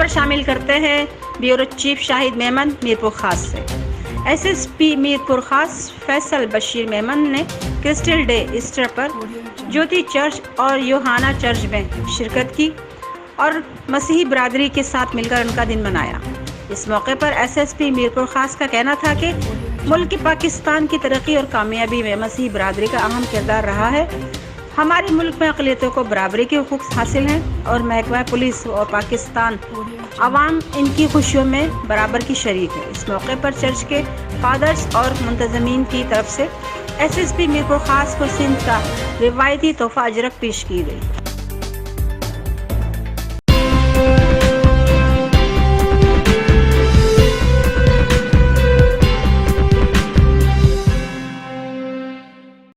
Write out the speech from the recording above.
خبر شامل کرتے ہیں بیورو چیف شاہد میمن میرپور خاص سے۔ ایس ایس پی میرپور خاص فیصل بشیر میمن نے کرسٹل ڈے ایسٹر پر جیوتی چرچ اور یوہانا چرچ میں شرکت کی اور مسیحی برادری کے ساتھ مل کر ان کا دن منایا۔ اس موقع پر ایس ایس پی میرپور خاص کا کہنا تھا کہ ملک پاکستان کی ترقی اور کامیابی میں مسیحی برادری کا اہم کردار رہا ہے۔ ہمارے ملک میں اقلیتوں کو برابری کے حقوق حاصل ہیں اور محکمہ پولیس اور پاکستان عوام ان کی خوشیوں میں برابر کی شریک ہے۔ اس موقع پر چرچ کے فادرز اور منتظمین کی طرف سے ایس ایس پی میرپور خاص کو سندھ کا روایتی تحفہ اجرک پیش کی گئی۔